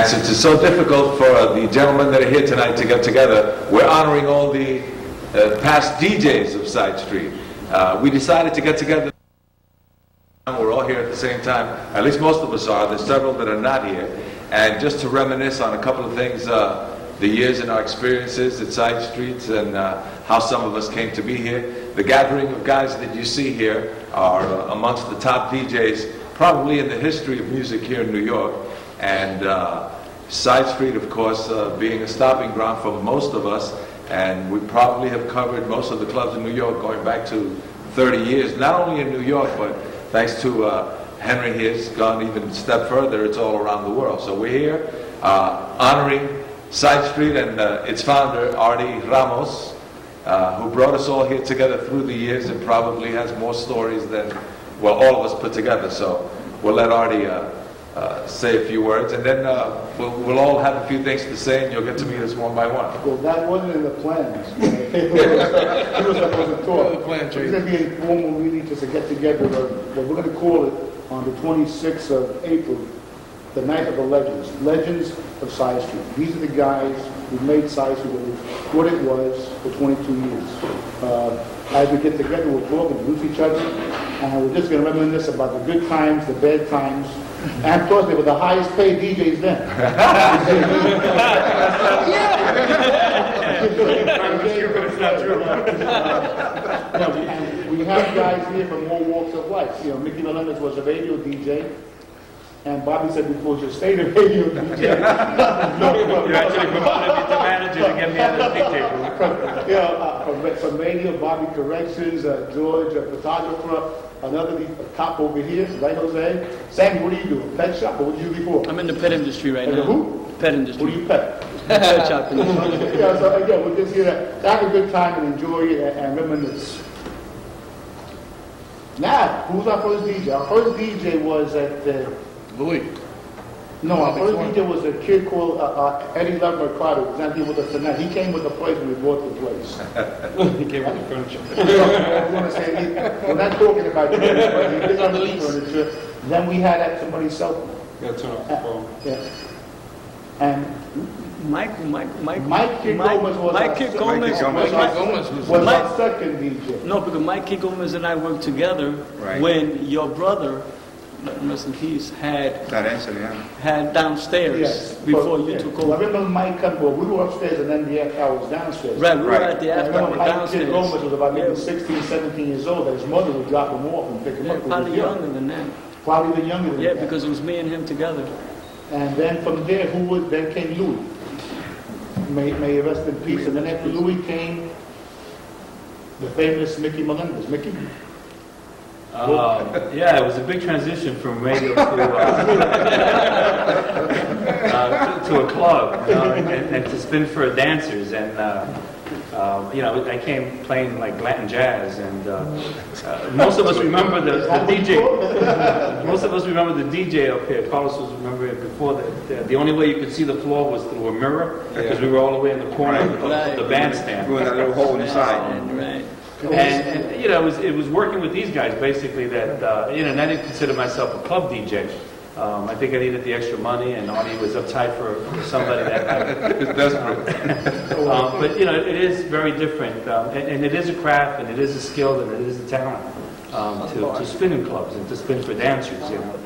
And since it's so difficult for the gentlemen that are here tonight to get together, we're honoring all the past DJs of Side Street. We decided to get together. We're all here at the same time. At least most of us are. There's several that are not here. And just to reminisce on a couple of things, the years and our experiences at Side Streets and how some of us came to be here. The gathering of guys that you see here are amongst the top DJs probably in the history of music here in New York. And Side Street, of course, being a stopping ground for most of us. And we probably have covered most of the clubs in New York going back to 30 years, not only in New York, but thanks to Henry here, has gone even a step further, it's all around the world. So we're here honoring Side Street and its founder, Artie Ramos, who brought us all here together through the years and probably has more stories than, well, all of us put together. So we'll let Artie say a few words, and then we'll all have a few things to say, and you'll get to meet us one by one. Well, that wasn't in the plans. It was supposed to talk. It's going to be informal, really, just to get together. But we're going to call it on the 26th of April, the Night of the Legends. Legends of Side Street. These are the guys who made Side Street what it was for 22 years. As we get together, we'll talk and introduce each other, and we're just going to reminisce about the good times, the bad times. And of course, they were the highest paid DJs then. And we have guys here from all walks of life. You know, Mickey Melendez was a radio DJ, and Bobby said before you stay the radio DJ. You actually promoted me to manager to get me out of the DJ booth. From radio, Bobby Corrections, George, a photographer. Another cop over here, right, Jose? Sammy, what do you do? A pet shop, or what do you do before? I'm in the pet industry right now. Who? Pet industry. What do you pet? Pet shop industry. Yeah, so again, we're just here to have a good time and enjoy it and reminisce. Now, who's our first DJ? Our first DJ was at Louis. No, our first DJ was a kid called Eddie Love Mercado. He's not here with us tonight. He came with the place when we bought the place. He came with the furniture. We're not talking about the furniture, but he did on the furniture. Then we had at somebody's cell phone. Got to turn off the phone. Yeah. And Mike Gomez was our second DJ. No, because Mike Gomez and I worked together when your brother, rest in peace, had downstairs before you took over. I remember Mike coming, well, we were upstairs and then the after hour was downstairs. Right, we were at the after hour Mike downstairs. Gomez was about maybe 16, 17 years old. His mother would drop him off and pick him up. Probably younger than that. Probably even younger than that. Yeah, because it was me and him together. And then from there, then came Louis. May he rest in peace. And then after Louis came the famous Mickey Melendez. Mickey? Yeah, it was a big transition from radio to a club, you know, and to spin for dancers. And you know, I came playing like Latin jazz, and most of us remember the DJ. Most of us remember the DJ up here. Carlos was remember it before. The only way you could see the floor was through a mirror, because we were all the way in the corner of the bandstand. Through that little hole in the side. Right. And you know, it was working with these guys basically that you know, and I didn't consider myself a club DJ. I think I needed the extra money, and Artie was uptight for somebody that was desperate. But you know, it is very different, and it is a craft, and it is a skill, and it is a talent to spin in clubs and to spin for dancers. You know,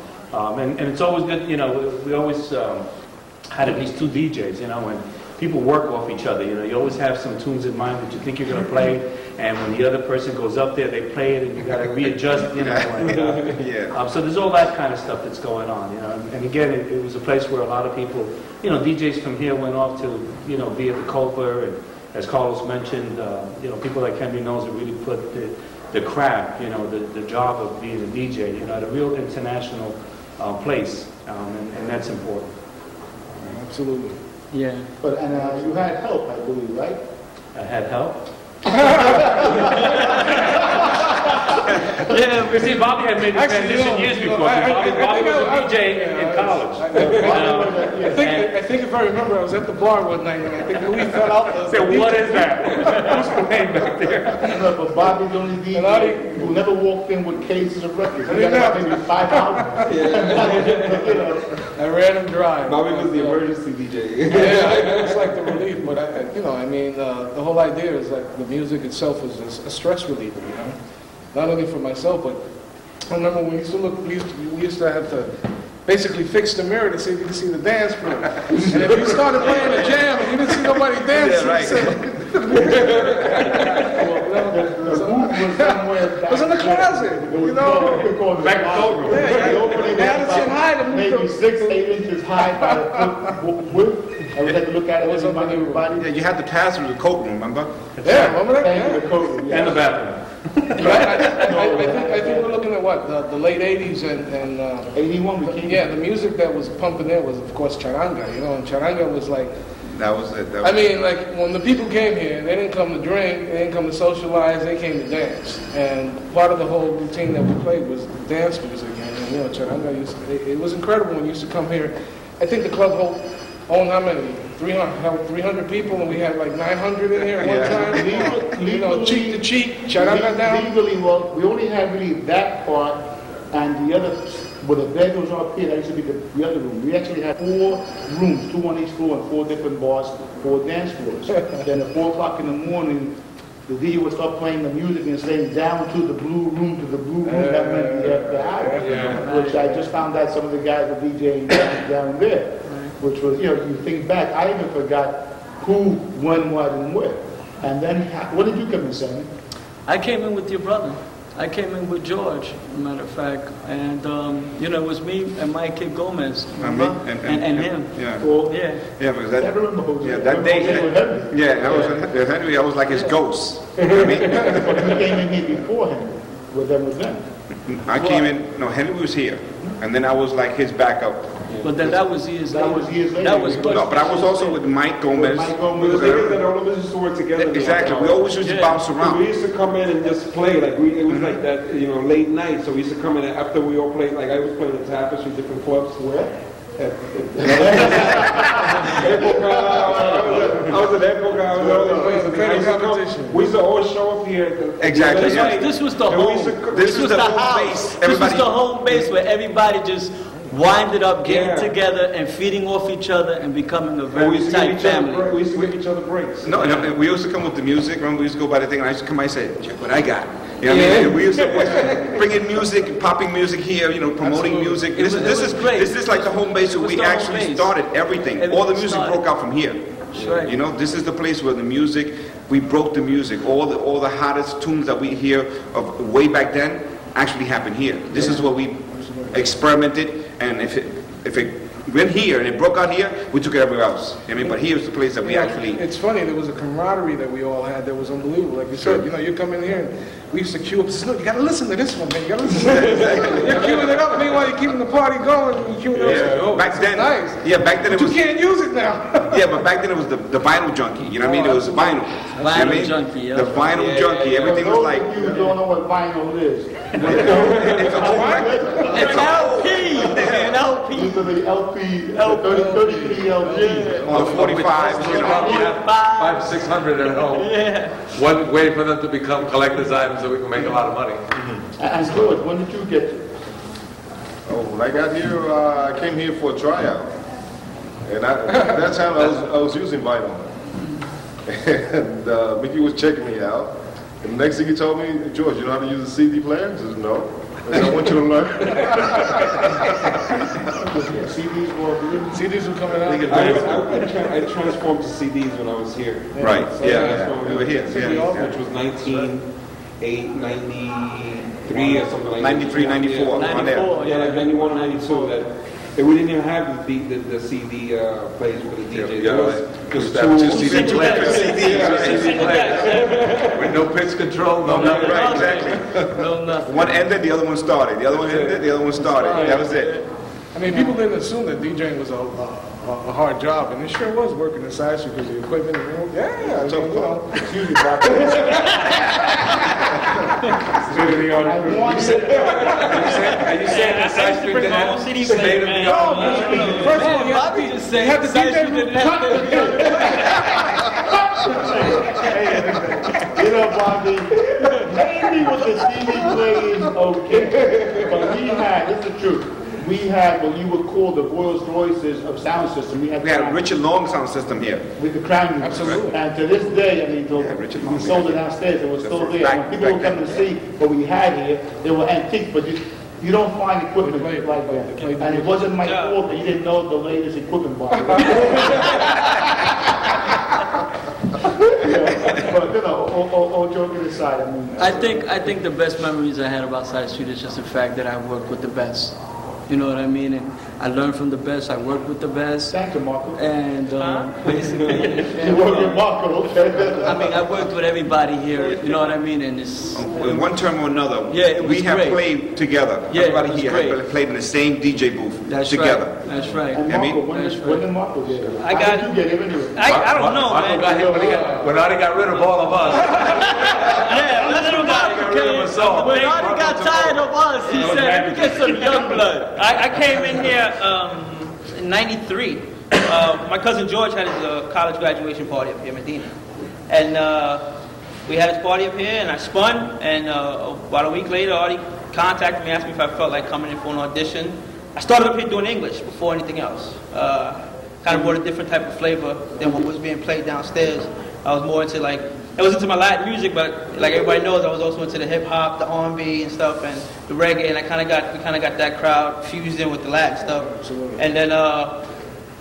and it's always good. You know, we always had at least two DJs. You know, and people work off each other. You know, you always have some tunes in mind that you think you're going to play, and when the other person goes up there, they play it, and you got to readjust. You know, and, so there's all that kind of stuff that's going on. You know, and again, it was a place where a lot of people, you know, DJs from here went off to, you know, be at the Copa, and as Carlos mentioned, you know, people like Henry knows that really put the craft, you know, the job of being a DJ, you know, at a real international place, and that's important. Absolutely. Yeah. But you had help, I believe, right? I had help. Yeah, you see, Bobby had made the transition years before. Bobby was a DJ in college. I think if I remember, I was at the bar one night, and I think Louis fell out. Said, what is that? Who's the name back there? No, but Bobby's the only DJ who never walked in with cases of records. He got maybe 5 albums. You know. I ran him dry. Bobby was the emergency DJ. Yeah, it's like the relief, but the whole idea is that the music itself is a stress reliever, you know, not only for myself, but I remember when we used to we used to have to basically fix the mirror to see if you could see the dance floor. And if you started playing a jam and you didn't see nobody dancing, it was in the closet, you know. Back coat. Yeah, you had to sit high to move maybe 6-8 inches high by the foot width. I would have to look at it every Monday, everybody. Yeah, you had to pass through the coat room, remember? Yeah, remember that? And the coat room, And the bathroom. I think we're looking at what, the late 80s and 81 we came. yeah, the music that was pumping there was, of course, charanga, you know, and charanga was like, That was it. I mean, like, when the people came here, they didn't come to drink, they didn't come to socialize, they came to dance. And part of the whole routine that we played was dance music, and you know, charanga it was incredible when you used to come here. I think the club owned how many? 300 people, and we had like 900 in here at one time. You know, cheek to cheek, charanga down. Legally, well, we only had really that part, and the other, where the bed was up here, that used to be the other room. We actually had 4 rooms, 2 on each floor, and 4 different bars, 4 dance floors. Then at 4 o'clock in the morning, the DJ would start playing the music and saying down to the blue room, that meant the hour. Which I just found out some of the guys were DJing down there. Which was, you know, you think back, I even forgot who, when, what, and where. And then, what did you come in, Sammy? I came in with your brother. I came in with George, as a matter of fact. And, you know, it was me and my kid Gomez. And me? And him. Yeah. Well, Yeah. Yeah, because that, I remember Jose. yeah, that day, I was Henry, I was like his ghost. You know what I mean? But you came in here before him, with them. I came in, no, Henry was here, and then I was like his backup. But then that was years later. That was years later. That was good. No, but I was also with Mike Gomez. Mike Because Gomez. they- that all of us used to work together. Exactly, we always used to bounce We around. used to come in and just play, like it was like that, you know, late night. So we used to come in after we all played. Like I was playing the Tapestry, different clubs. Where? I was an Epoca. I was always playing. We used to all show up here. Exactly, yeah. This was the And we home. used to- This was the home house. base. This was Everybody- the home base where everybody just winded up getting Yeah. together and feeding off each other and becoming a And we very used to give tight each other family. breaks. We used to give each other breaks. No, we used to come with the music. Remember, we used to go by the thing, and I used to come. I said, "Check what I got." You know what I mean? And we used to bring in music, popping music here. You know, promoting music. This is great. This is like the home base where It was we the home actually base. started everything. All the music Started. broke out from here. Right. You know, this is the place where the music, we broke the music. All the hottest tunes that we hear of way back then actually happened here. This is where we experimented, and if it went here and it broke out here, we took it everywhere else. I mean, but here's the place that we actually. It's funny, there was a camaraderie that we all had that was unbelievable. Like you said, you know, you come in here and we used to queue up, look, you gotta listen to this one, man, you gotta listen to this. You're queuing it up, meanwhile you're keeping the party going, and you're queuing it up. Back then, nice. yeah, back then it was. You can't use it now. Yeah, but back then it was the vinyl junkie. You know what I mean? It was vinyl. You know what I mean? Junkie, yeah. The vinyl junkie. Everything was like. Those of you who don't know what vinyl is. It's a whole record. It's an LP. An LP. These are the LP, 33 LP. On the 45, you know. 500-600 at home. Yeah. One way for them to become collector's items so we can make a lot of money. And George, when did you get to? Oh, when I got here, I came here for a tryout. And at that time, I was using vinyl. And Mickey was checking me out. And the next thing he told me, George, you know how to use a CD player? I said, no. I said, I want you to learn. CDs were coming out. I transformed to CDs when I was here. Right, So yeah. that's when We were here, yeah. Which was 1993 or something like 93, 94, on there. 94, Yeah, like 91 or 92. That we didn't even have the CD players for the DJs. Yeah, It was just just have two two CD players. CD With no pitch control, no nothing. Right, exactly. No, nothing. One ended, the other one started. The other one ended, the other one started. That was it. I mean, people didn't assume that DJing was a hard job, and it sure was working in Sidestreet because the equipment, yeah, I mean, you know. Excuse me, Bob. Are you saying that Sidestreet didn't have CD state player, of man. the art? First of all, you have Bobby to just you said have to DJ Sidestreet didn't have You know, Bobby, maybe with the CD players, okay. But we had, this is the truth, we had what you would call the Rolls Royces of sound system. We had a Richard Long sound system here. with the crown unit. Absolutely. And to this day, I mean, Richard we Long, sold it yeah. downstairs, it was The still first- there. back- When people back would come then. to see what we had here, they were antiques, but you don't find equipment They like play that. the And it wasn't my Yeah. fault that you didn't know the latest equipment, by the way. Yeah, but, you know, all joking aside, I mean. I think the best memories I had about Side Street is just the fact that I worked with the best. You know what I mean? And I learned from the best. I worked with the best. Thank you, Marco. And basically, You work with Marco, okay? I mean, I worked with everybody here. You know what I mean? And it's In one term or another, Yeah, it was we have great. played together. Yeah, it Everybody was here great. has played in the same DJ booth that's together. right. That's right. And I mean, Marco, when did Marco get it? I How got- did you get him anyway? I don't know, Marco man. got him when Artie got rid of all of us. Yeah, the little guy got rid of us all. When Artie got tired of us, he said, "Let me get some young blood." I came in here in '93. My cousin George had his college graduation party up here in Medina. And we had his party up here, and I spun. And about a week later, Artie contacted me, asked me if I felt like coming in for an audition. I started up here doing English before anything else. Kind of brought a different type of flavor than what was being played downstairs. I was more into I was into my Latin music, but like everybody knows, I was also into the hip hop, the R&B and stuff, and the reggae. And we kind of got that crowd fused in with the Latin stuff. Absolutely. And then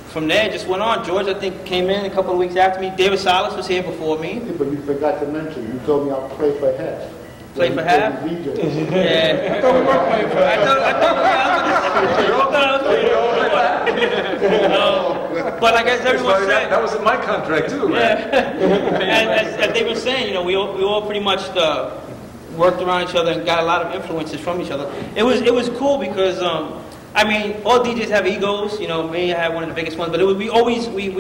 from there, it just went on. George, I think, came in a couple of weeks after me. David Salas was here before me. But you forgot to mention, you told me I'll play for half. Play for half? DJ. Yeah. I thought we were playing for I thought but like as everyone said, That was in my contract too, man. and as they've been saying, you know, we all pretty much worked around each other and got a lot of influences from each other. It was cool because I mean, all DJs have egos. You know, me, I had one of the biggest ones, but we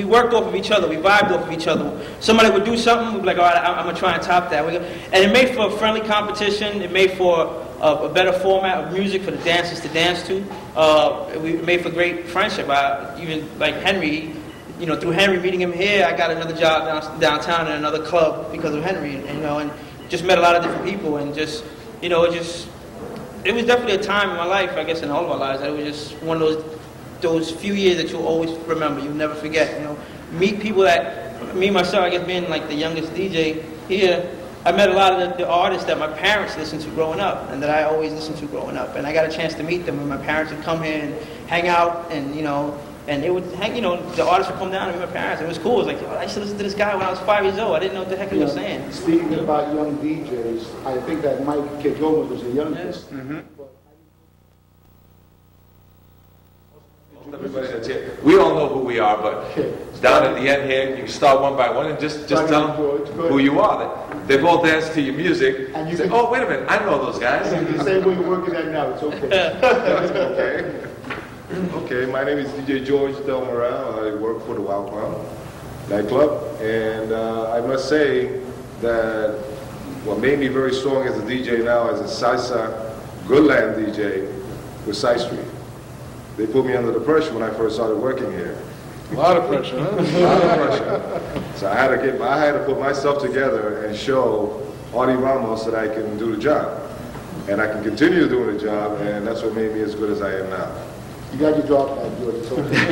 worked off of each other. We vibed off of each other. Somebody would do something, we'd be like, all right, I'm gonna try and top that. And it made for a friendly competition. It made for a better format of music for the dancers to dance to. We made for great friendship. Even like Henry, you know, through Henry meeting him here, I got another job downtown in another club because of Henry, you know, and just met a lot of different people, and just, you know, it was definitely a time in my life, I guess in all of our lives, that it was just one of those few years that you'll always remember, you'll never forget, you know. Meet people that, me myself, I guess being like the youngest DJ here, I met a lot of the artists that my parents listened to growing up, and that I always listened to growing up, and I got a chance to meet them, and my parents would come here and hang out, and, you know, and it would hang, you know, the artists would come down and meet my parents. It was cool. It was like, I used to listen to this guy when I was 5 years old. I didn't know what the heck he was saying. Speaking about young DJs, I think that Mike Kigoma was the youngest. Everybody that's here. We all know who we are, but down at the end here, you can start one by one and just tell them who you are. They've all danced to your music. And you say, can- oh, wait a minute, I know those guys. You can say where you're working at now, it's okay. Okay. Okay, my name is DJ George Del Moral. I work for the Wild Crown nightclub, and I must say that what made me very strong as a DJ now, as a salsa Goodland DJ, was Side Street. They put me under the pressure when I first started working here. A lot of pressure, huh? A lot of pressure. So I had to put myself together and show Artie Ramos that I can do the job, and I can continue doing the job, and that's what made me as good as I am now. You got your job back, George, it's okay.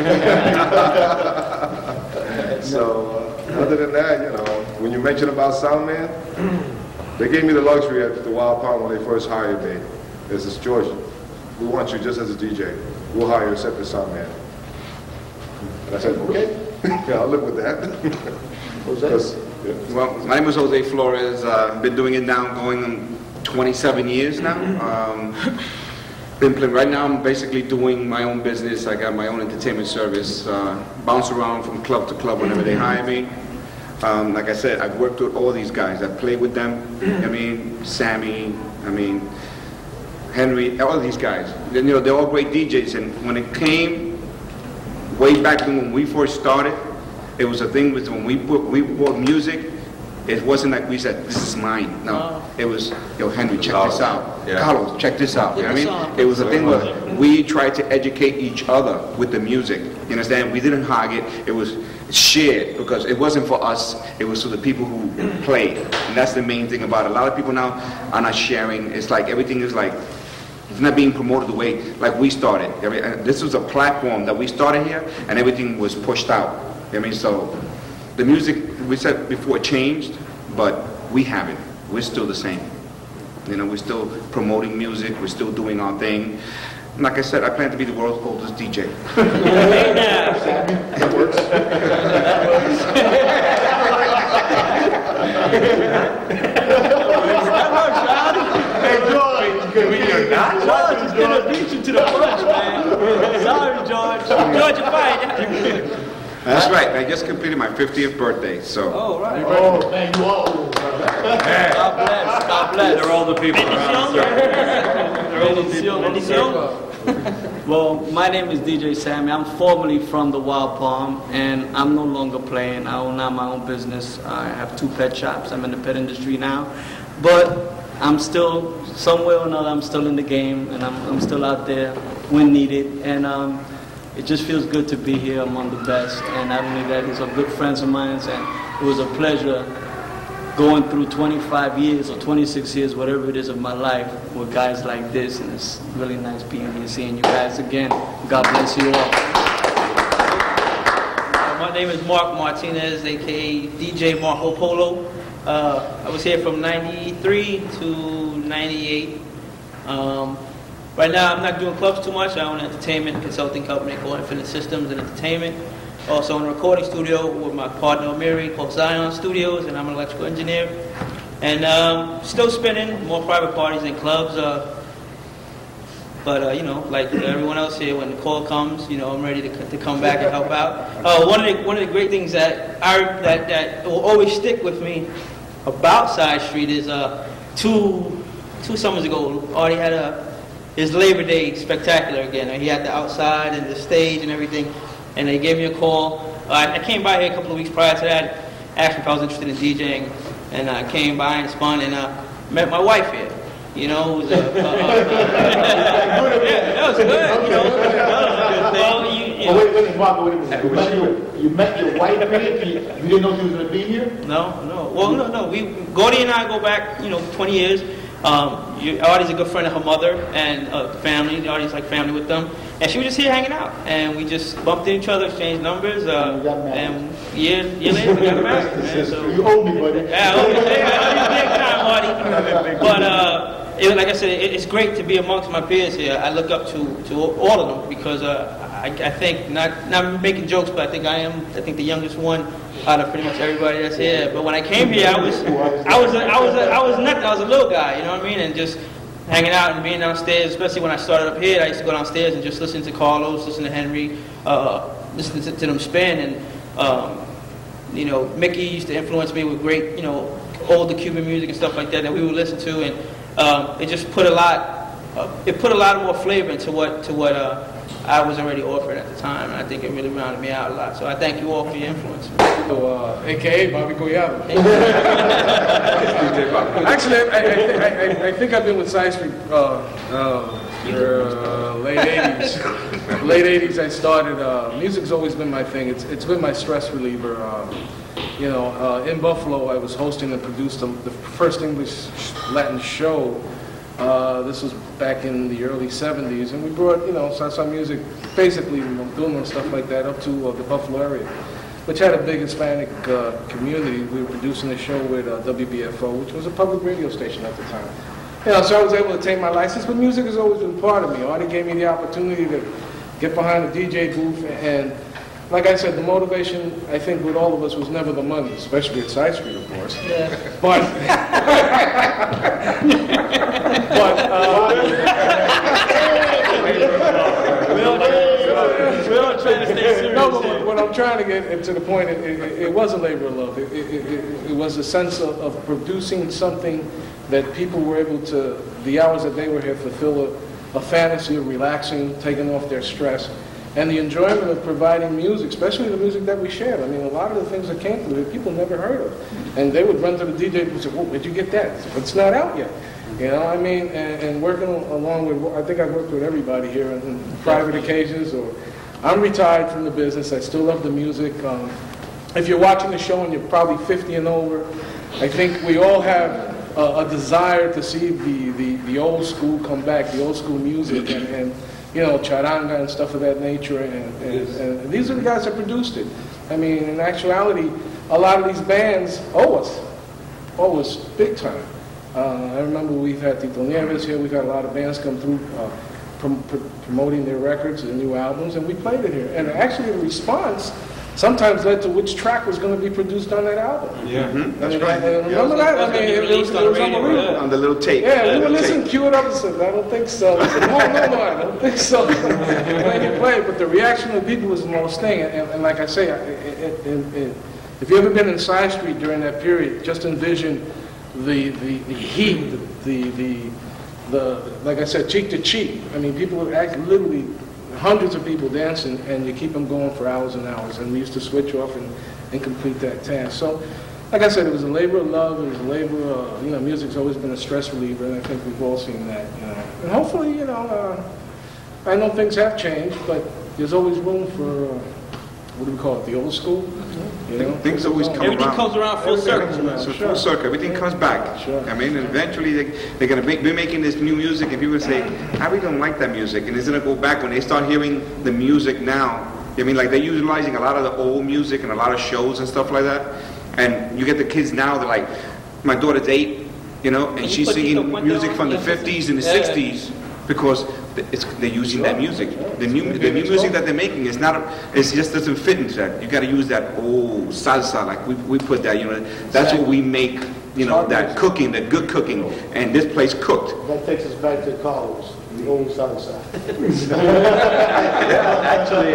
So, other than that, you know, when you mention about sound man, they gave me the luxury at the Wild Palm when they first hired me. They said, George, we want you just as a DJ. We'll hire you except the sound man. And I said, okay, yeah, I'll live with that. Jose? Well, my name is Jose Flores. I've been doing it now going on 27 years now. Been playing, right now I'm basically doing my own business. I got my own entertainment service. Bounce around from club to club whenever they hire me. Like I said, I've worked with all these guys. I've played with them. I mean, Sammy, I mean, Henry, all these guys. You know, they're all great DJs. And when it came way back when we first started, it was a thing with when we bought music. It wasn't like we said, this is mine. No, it was, yo, Henry, check this out. Yeah. Carlos, check this out. You know what I mean? It was a thing where we tried to educate each other with the music. You understand? We didn't hog it. It was shared because it wasn't for us. It was for the people who played. And that's the main thing about it. A lot of people now are not sharing. It's like everything is like It's not being promoted the way like we started. I mean, this was a platform that we started here, and everything was pushed out. I mean, so the music, we said before, changed, but we haven't. We're still the same. You know, we're still promoting music. We're still doing our thing. And like I said, I plan to be the world's oldest DJ. That works. Hey, George, George is gonna beat you to the punch, man. Sorry, George. George, you're fine. That's right. I just completed my 50th birthday, so. Oh, right. Oh, man, you are old, brother. God bless. God bless. They're all the people around. They're all the people. Well, my name is DJ Sammy. I'm formerly from the Wild Palm, and I'm no longer playing. I own now my own business. I have 2 pet shops. I'm in the pet industry now. But I'm still, somewhere or another, I'm still in the game, and I'm still out there when needed. And it just feels good to be here among the best. And not only that, these are good friends of mine, and it was a pleasure going through 25 years or 26 years, whatever it is of my life, with guys like this, and it's really nice being here, seeing you guys again. God bless you all. My name is Mark Martinez, aka DJ Marco Polo. I was here from 93 to 98. Right now I'm not doing clubs too much. I own an entertainment consulting company called Infinite Systems and Entertainment. Also in a recording studio with my partner Amiri called Zion Studios, and I'm an electrical engineer. And still spinning more private parties and clubs. But you know, like everyone else here, when the call comes, you know, I'm ready to come back and help out. One of the great things that will always stick with me about Side Street is two summers ago, Artie had his Labor Day spectacular again. He had the outside and the stage and everything. And they gave me a call. I came by here a couple of weeks prior to that, asked me if I was interested in DJing, and I came by and spun and met my wife here. You know, it was that was good. You know, that was a good thing. Wait, Marco, you met your wife here? You didn't know she was going to be here? No. Well, no. Gordy and I go back, 20 years. Artie's a good friend of her mother and family. Artie's like family with them. And she was just here hanging out. And we just bumped into each other, exchanged numbers. And a year later, we got married. Man. So, you owe me, buddy. Yeah, I owe you big time, Artie. But like I said, it's great to be amongst my peers here. I look up to all of them because I think, not making jokes, but I think the youngest one out of pretty much everybody that's here. But when I came here, I was nothing. I was a little guy, you know what I mean? And just hanging out and being downstairs, especially when I started up here, I used to go downstairs and just listen to Carlos, listen to Henry, listen to them spin. And, Mickey used to influence me with great, older Cuban music and stuff like that we would listen to. And it just put a lot more flavor into what I was already offered at the time, and I think it really rounded me out a lot. So I thank you all for your influence. So, AKA Bobby Collado. Actually, I think I've been with Sidestreet late 80s. Late 80s I started. Music's always been my thing. It's been my stress reliever. In Buffalo I was hosting and produced the first English Latin show. This was back in the early 70s, and we brought, salsa music, basically doing stuff like that up to the Buffalo area, which had a big Hispanic community. We were producing a show with WBFO, which was a public radio station at the time. So I was able to take my license, but music has always been part of me. Artie gave me the opportunity to get behind the DJ booth, and like I said, the motivation, I think, with all of us was never the money, especially at Side Street, of course. Yeah. But we're all trying to stay serious. No, but what I'm trying to get to the point, it was a labor of love. It was a sense of producing something that people were able to, the hours that they were here, fulfill a fantasy of relaxing, taking off their stress. And the enjoyment of providing music, especially the music that we shared. I mean, a lot of the things that came through it, people never heard of. And they would run to the DJ and say, where'd you get that? It's not out yet. And working along with, I think I've worked with everybody here on private occasions, or I'm retired from the business. I still love the music. If you're watching the show and you're probably 50 and over, I think we all have a desire to see the old school come back, the old school music, and you know, charanga and stuff of that nature. And these are the guys that produced it. I mean, in actuality, a lot of these bands owe us big time. I remember we've had Tito Nieves here. We've had a lot of bands come through promoting their records and new albums, and we played it here. And actually, the response sometimes led to which track was going to be produced on that album. Yeah, that's right. Remember that? I mean, it was unbelievable. On the little tape. Yeah, we would listen, cue it up, and say, I don't think so. I said, no, I don't think so. And then you play it, but the reaction of the people was the most thing. And like I say, if you've ever been in Sidestreet during that period, just envision the heat, the like I said, cheek to cheek. I mean, people would act literally hundreds of people dancing, and you keep them going for hours and hours. And we used to switch off and complete that task. So, like I said, it was a labor of love. It was a labor of, you know, music's always been a stress reliever, and I think we've all seen that, you know. And hopefully, you know, I know things have changed, but there's always room for, what do we call it, the old school? You know? Things always come Everything around. comes around full circle. So full circle, everything comes back. Sure. I mean, and eventually they're going to be making this new music, and people say, I really don't like that music. And it's going to go back when they start hearing the music now. I mean, like, they're utilizing a lot of the old music and a lot of shows and stuff like that. And you get the kids now, they're like, my daughter's 8, you know, and she's singing music from the 50s and the 60s because they're using that music. The new music that they're making is not, it just doesn't fit into that. You got to use that old salsa, like we put that, you know, that's what we make, you know, that cooking, that good cooking, and this place cooked. That takes us back to Carlos, the old salsa. Actually,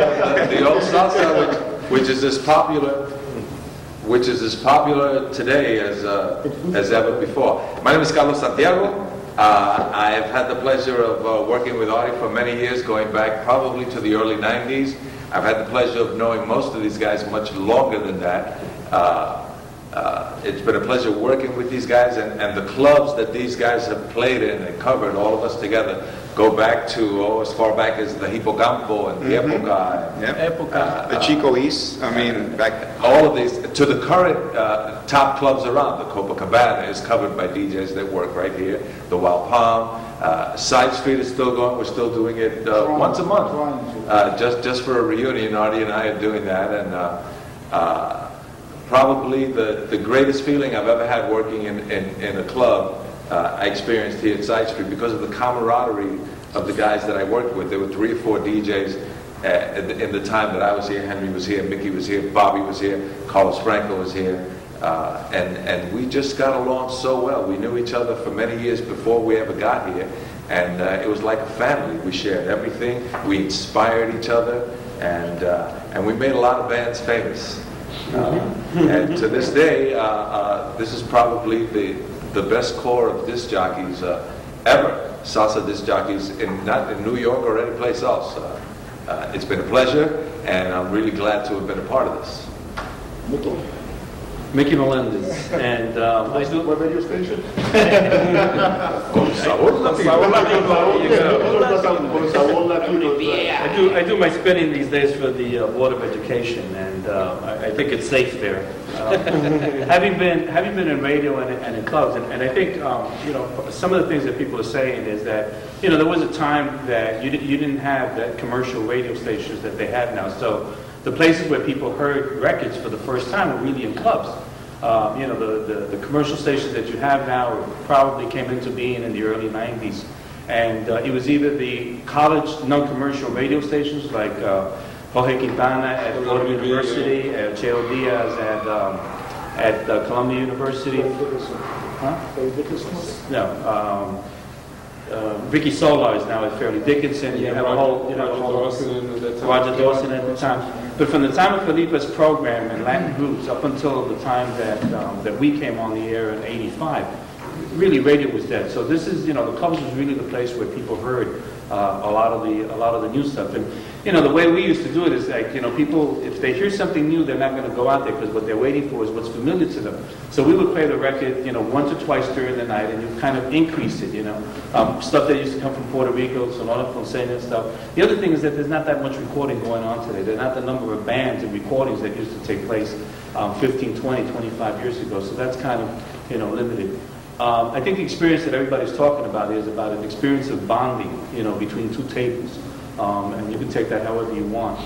the old salsa, which is as popular today as ever before. My name is Carlos Santiago. I've had the pleasure of working with Artie for many years, going back probably to the early 90s. I've had the pleasure of knowing most of these guys much longer than that. It's been a pleasure working with these guys, and the clubs that these guys have played in and covered, all of us together, go back to as far back as the Hipocampo and the Época. The Chico East, I mean, back. All of these, to the current top clubs around. The Copacabana is covered by DJs that work right here. The Wild Palm. Sidestreet is still going. We're still doing it once a month. Just for a reunion, Artie and I are doing that. And probably the greatest feeling I've ever had working in a club I experienced here at Sidestreet because of the camaraderie of the guys that I worked with. There were 3 or 4 DJs in the time that I was here. Henry was here, Mickey was here, Bobby was here, Carlos Franco was here, and we just got along so well. We knew each other for many years before we ever got here, and it was like a family. We shared everything, we inspired each other, and we made a lot of bands famous. And to this day, this is probably the best core of disc jockeys ever. Salsa disc jockeys, not in New York or any place else. It's been a pleasure, and I'm really glad to have been a part of this. Mickey Melendez, and I do. What radio station? Con sabor I do my spinning these days for the Board of Education, and I think it's safe there. Having been in radio and in clubs, and I think you know, some of the things that people are saying is that, you know, there was a time that you didn't have that commercial radio stations that they have now. So the places where people heard records for the first time were really in clubs. You know, the commercial stations that you have now probably came into being in the early 90s. And it was either the college non-commercial radio stations like Jorge Quintana at Florida University, Cheo Diaz at Columbia University. No. Ricky Solar is now at Fairleigh Dickinson. You have a whole, you know, Roger Dawson at the time. But from the time of Felipe's program and Latin groups up until the time that we came on the air in '85, really radio was dead. So this is, you know, the clubs was really the place where people heard a lot of the new stuff. And you know, the way we used to do it is like, you know, people, if they hear something new, they're not going to go out there because what they're waiting for is what's familiar to them. So we would play the record, you know, once or twice during the night, and you kind of increase it, you know. Stuff that used to come from Puerto Rico, Sonora Ponceña and stuff. The other thing is that there's not that much recording going on today. There's not the number of bands and recordings that used to take place 15, 20, 25 years ago. So that's kind of, you know, limited. I think the experience that everybody's talking about is about an experience of bonding, you know, between two tables. And you can take that however you want.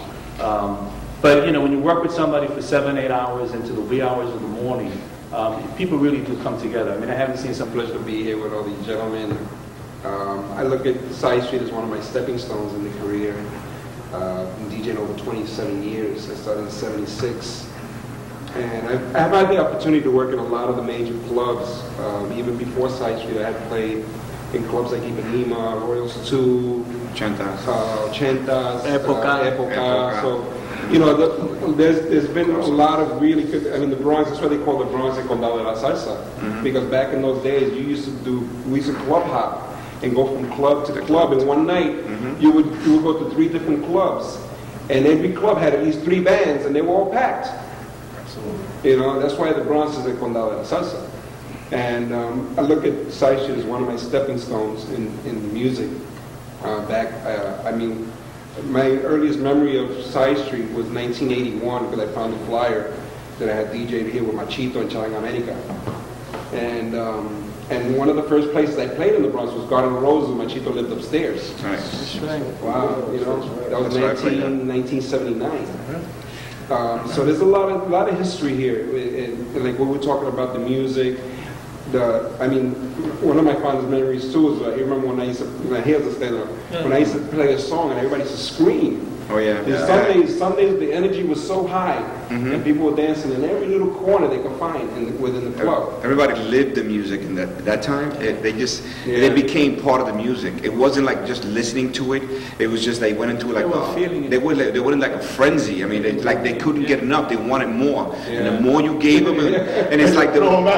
But, you know, when you work with somebody for 7, 8 hours into the wee hours of the morning, people really do come together. I mean, I haven't seen some Pleasure to be here with all these gentlemen. I look at Side Street as one of my stepping stones in the career. Been DJing over 27 years. I started in '76. And I've had the opportunity to work in a lot of the major clubs. Even before Side Street, I had played in clubs like Ipanema, Royals 2, Chantas. Época. So, you know, there's been a lot of really good, I mean, the Bronx, that's why they call the Bronx the Condado de la Salsa. Because back in those days, we used to club hop and go from club to club. And one night, you would go to 3 different clubs. And every club had at least 3 bands, and they were all packed. You know, that's why the Bronx is the Condado de la Salsa. And I look at Side Street as one of my stepping stones in music. I mean, my earliest memory of Side Street was 1981 because I found a flyer that I had DJ'd here with Machito in Chang America. And one of the first places I played in the Bronx was Garden of Roses. Machito lived upstairs. Nice. That's right. Wow, you know, that was 1979. So there's a lot of history here. And like when we're talking about the music, I mean, one of my fondest memories too is I remember when I used to, when I used to play a song and everybody used to scream. Oh yeah. Sundays the energy was so high and people were dancing in every little corner they could find within the club. Everybody lived the music in that time. They became part of the music. It wasn't like just listening to it. It was just they went into it like they were in like a frenzy. I mean, they couldn't get enough. They wanted more, and the more you gave them, and it's like hey, give me more.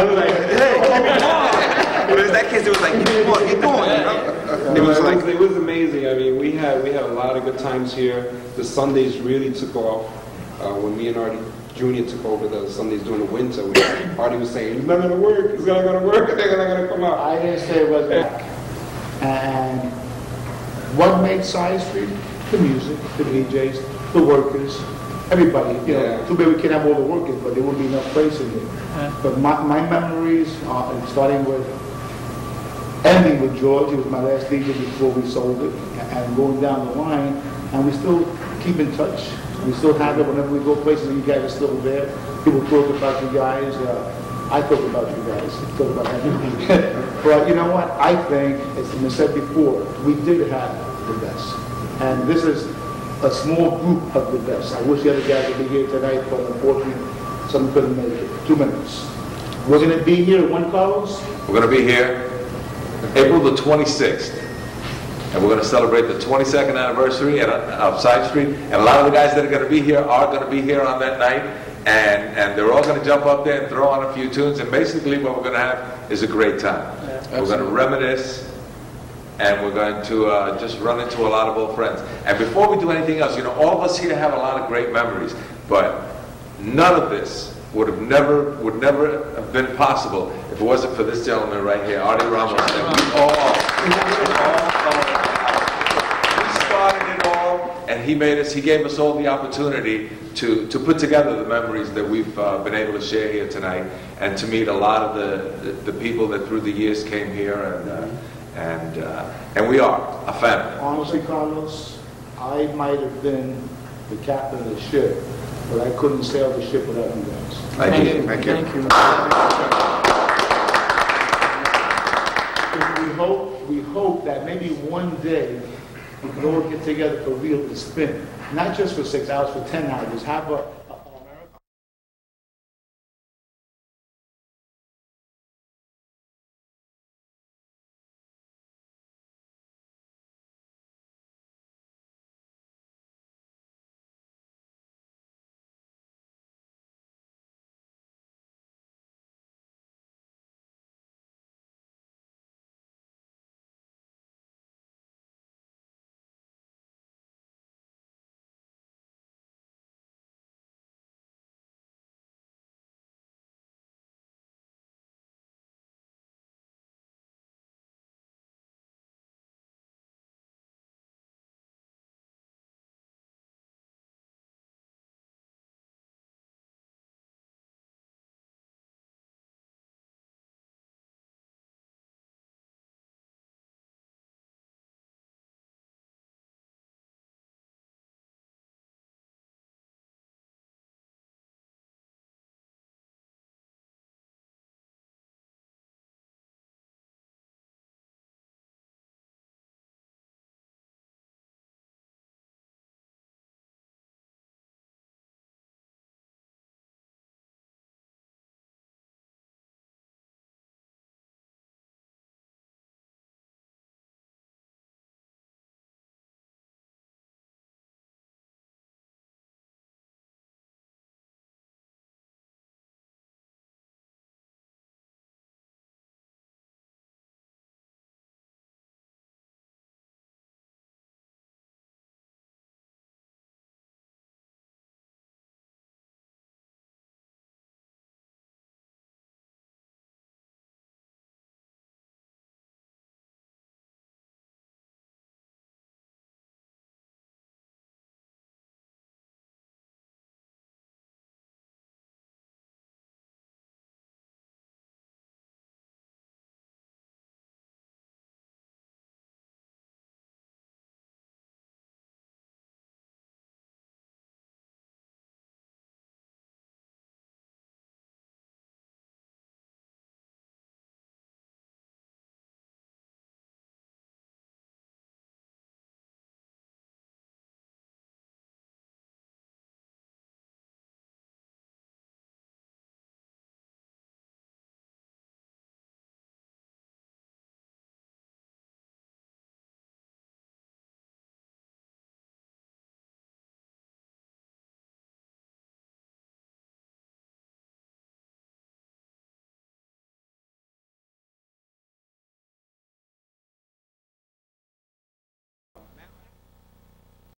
But in that case, it was like, give me more, get going. You know? It was amazing. I mean, we had a lot of good times here. The Sundays really took off when me and Artie Jr. took over the Sundays during the winter. Artie was saying, "It's not going to work. It's not going to work. They're not going to come out." I didn't say it was back. And what made Side Street? The music, the DJs, the workers, everybody. You know, too bad we can't have all the workers, but there wouldn't be enough place in there. But my memories, starting with. Ending with George, he was my last DJ before we sold it, and going down the line, and we still keep in touch. We still have it whenever we go places, and you guys are still there. People talk about you guys. I talk about you guys. Talk about everything. But you know what? I think, as I said before, we did have the best, and this is a small group of the best. I wish the other guys would be here tonight, but unfortunately, some couldn't make it. 2 minutes. We're going to be here at Juan Carlos. We're going to be here April the 26th, and we're going to celebrate the 22nd anniversary of Side Street, and a lot of the guys that are going to be here are going to be here on that night, and they're all going to jump up there and throw on a few tunes, and basically what we're going to have is a great time. We're going to reminisce, and we're going to just run into a lot of old friends. And before we do anything else, you know, all of us here have a lot of great memories, but none of this would never have been possible if it wasn't for this gentleman right here, Artie Ramos. We started it all, and he gave us all the opportunity to put together the memories that we've been able to share here tonight, and to meet a lot of the people that through the years came here, and we are a family. Honestly, Carlos, I might have been the captain of the ship, but I couldn't sail the ship without you guys. Thank you. We hope that maybe one day we can all get together for real to spin, not just for 6 hours, for 10 hours. Have a